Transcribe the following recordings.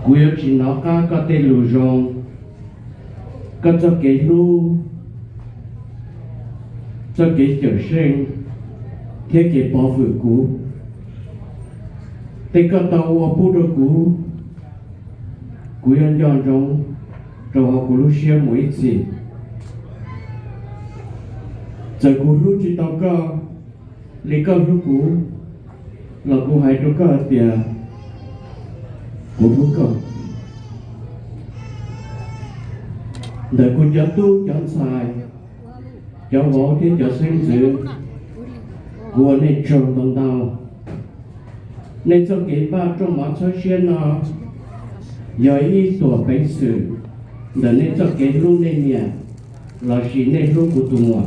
cú yêu chỉ nó cá có tên lù rong có cho cái lu cho cái trở sinh thế cái bảo vệ cú thế có tàu bút đồ cú yêu chọn rong cho cú lu xia mỗi gì giờ cú lu chỉ tao có lấy có lu cú là cú hay cho có tiền cú lu có để cú chọn tu chọn xài chọn võ thì chọn sinh dưỡng cú này trồng đồng tàu nên cho cái ba trong mặt cho xuyên nó giờ ý tổ bánh sử để nên cho cái lúc nên nhà là chỉ nên lúc của tụi mình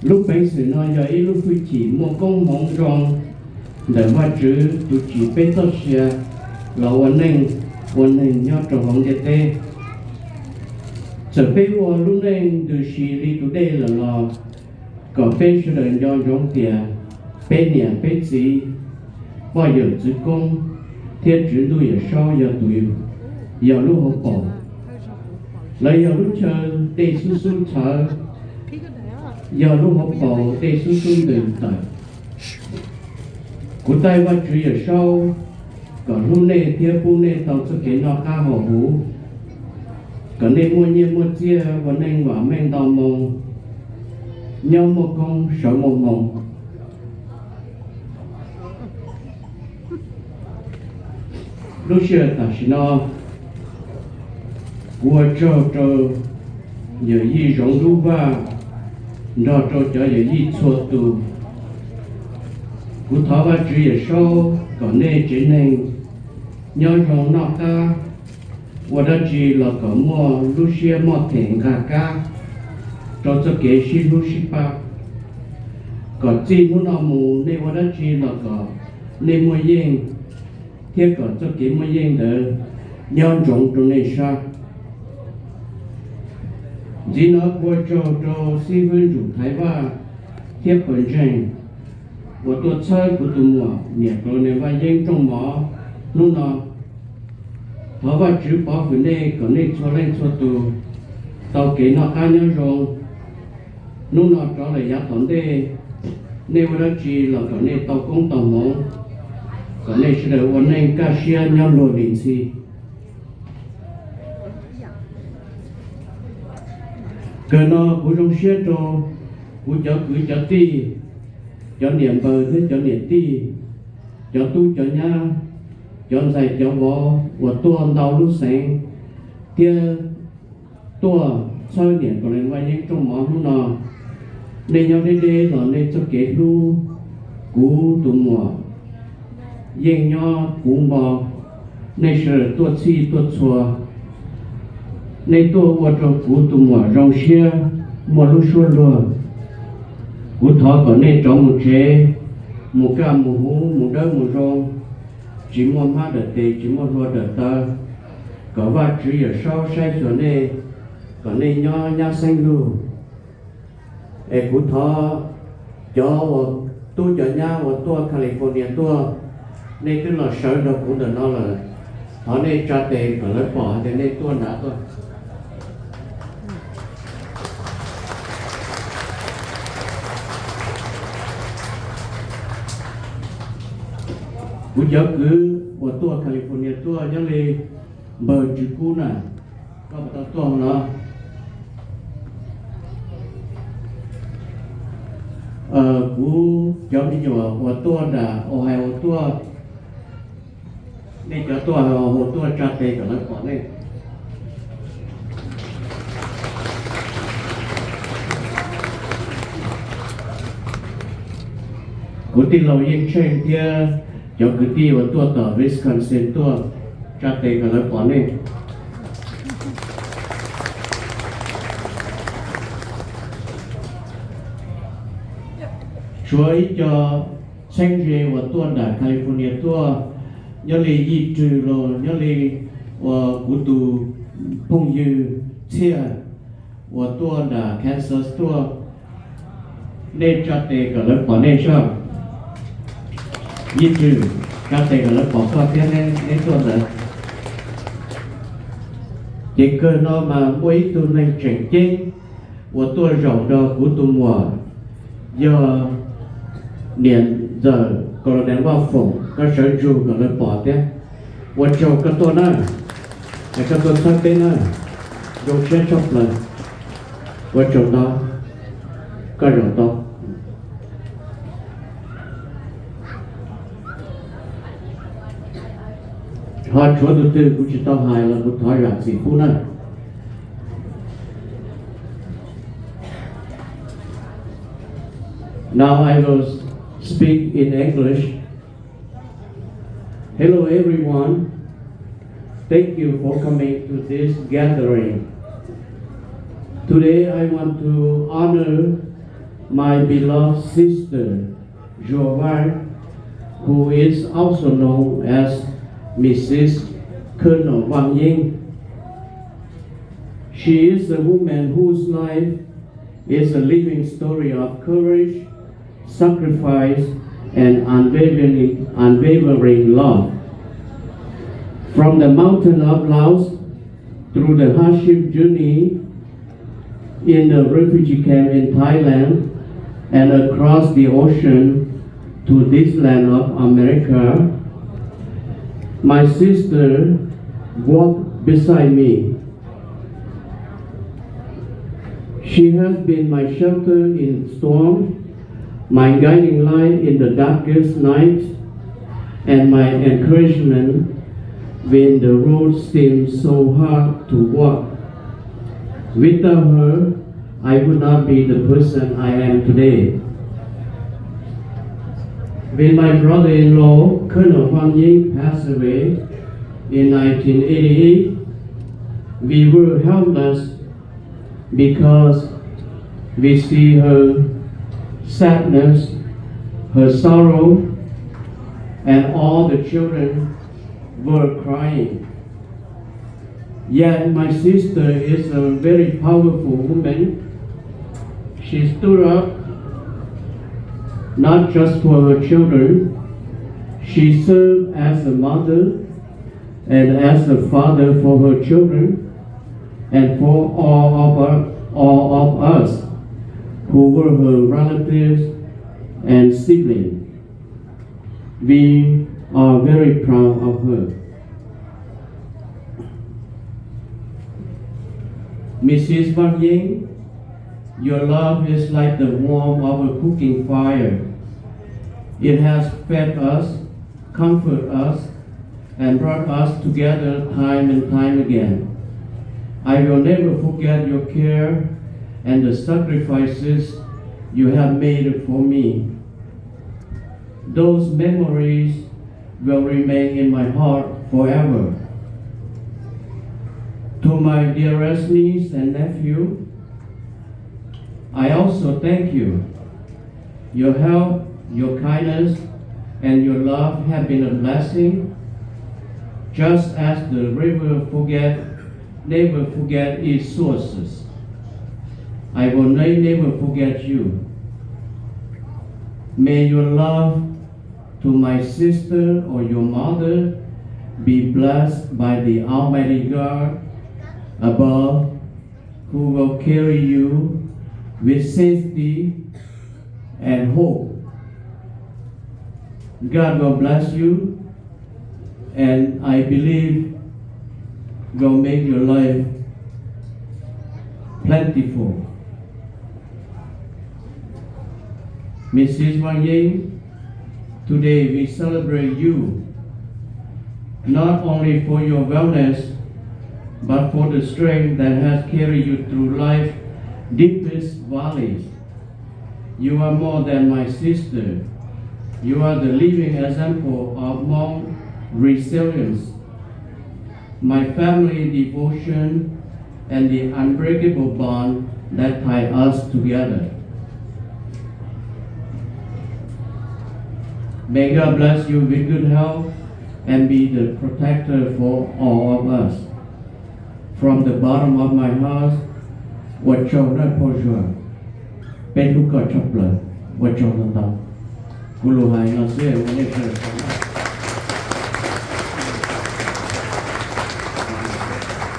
lúc bánh sử nó giờ ý lúc tôi chỉ một công mong rong để mà chữ tôi chỉ biết tốt xe làวันnên nhớ trong vòng địa tê giờ bây giờ lúc nên tôi chỉ đi tụi đây là có bên sự đời do rong tiền bên nhà bên gì bao giờ chỉ công thiên chữ tôi ở sau giờ tụi giờ lúc học bỏ lấy giờ lúc chờ để su su chờ giờ lúc học bỏ để su su đừng tới cụ tay và chữ ở sau còn lúc này thiên phụ này tao cho cái nó cá họ hú còn đây mua nhiều mua chia và nên quả men tao mong nhau một con sợ một mong lúc xưa ta chỉ nó qua cho giờ y rong lu va nó cho giờ y chua tu cú thọ va chữ ở sau còn này chỉ nên nhớ rong nó ca và đó chỉ là có mua lúc xưa mua tiền cả cho cái gì lúc xưa ba còn chỉ muốn nó mù nên và đó chỉ là có nên mua yên thiết có cho cái mua yên để nhân rộng trong này sao chỉ nó qua cho si vân chủ thái ba thiết本身và tôi chơi của tụi mua nhiệt rồi này và yên trong mỏ lúc nào họ và chữ bảo vấn đề có nên cho lên cho tụ tàu kế nó cá nhân rồi lúc nào cho lại giá toán đề nếu mà chỉ là có nên tàu công tàu mỏ có nên sẽ được vấn đề cá xia nhau lôi đến gì cái nó cũng trong xia cho cũng cho cứ cho ti cho niệm bờ thế cho niệm ti cho tu cho nhau cho dạy cho võ và tua đào lúc sáng kia tua soi điện còn lên vai những trong mỏ lúc nào nên nhau đây là nên cho kế lu cú tụ mùa yên nhau cú bò nên sợ tua chi tua chùa nên tua và cho cú tụ mùa rong xia mùa lúc xuân luôn cú thọ còn nên cho một chế một ca một hú một đỡ một rong chỉ muốn hát được thì chỉ muốn hoa được ta có vài chữ ở sau sai chỗ này có nên nho xanh luôn em cũng thọ cho tôi cho nhau và tôi California tôi nên tức là sợ đâu cũng được nó là họ nên trả tiền và lấy bỏ thì nên tôi đã tôi cú giáo cứ của tôi California tôi nhớ lên bờ chữ cú này có một tàu to nó cú giáo đi nhiều của tôi là Ohio tôi nên cho tôi hồ tôi trả tiền cả lớp còn này cú tin lâu yên trên kia cho cứ đi vào tua tờ Wisconsin tua trả tiền cả lớp còn này chuối cho xanh rê vào tua đã California tua nhớ lì y trừ rồi nhớ lì và cụ tù phong dư chia và tua đã Kansas tua nên trả tiền cả lớp còn này sao y trừ các thầy là bỏ qua tiếng nên tuần rồi chỉ cơ nó mà mỗi tuần này chuyển trên của tôi rộng đó của tôi mùa do niệm giờ còn đến vào phòng có sở dù còn là bỏ tiếng của châu cái tôi nữa cái tôi sắp đến nữa dùng sẽ chọc lần của châu đó có rộng đó họ chúa đầu tư của chúng ta hài là một thói rằng gì phú nữa. Now I will speak in English. Hello everyone. Thank you for coming to this gathering. Today I want to honor my beloved sister, Zuag, who is also known as Mrs. Colonel Wang Ying. She is a woman whose life is a living story of courage, sacrifice, and unwavering love. From the mountain of Laos through the hardship journey in the refugee camp in Thailand and across the ocean to this land of America, my sister walked beside me. She has been my shelter in storm, my guiding light in the darkest night, and my encouragement when the road seemed so hard to walk. Without her, I would not be the person I am today. When my brother-in-law, Colonel Wang Ying, passed away in 1988, we were helpless because we see her sadness, her sorrow, and all the children were crying. Yet my sister is a very powerful woman. She stood up not just for her children, she served as a mother and as a father for her children and for all of us who were her relatives and siblings. We are very proud of her. Mrs. Wang Ying, your love is like the warmth of a cooking fire. It has fed us, comforted us, and brought us together time and time again. I will never forget your care and the sacrifices you have made for me. Those memories will remain in my heart forever. To my dearest niece and nephew, I also thank you. Your help, your kindness, and your love have been a blessing. Just as the river never forget its sources, I will never forget you. May your love to my sister or your mother be blessed by the Almighty God above, who will carry you with safety and hope. God will bless you, and I believe will make your life plentiful. Mrs. Wang Ying, today we celebrate you, not only for your wellness, but for the strength that has carried you through life's deepest valleys. You are more than my sister. You are the living example of Hmong resilience, my family devotion, and the unbreakable bond that tie us together. May God bless you with good health and be the protector for all of us. From the bottom of my heart, what shall I phauj? Bên lúc cờ chọc lời, what shall I do? Gulu hai nó sẽ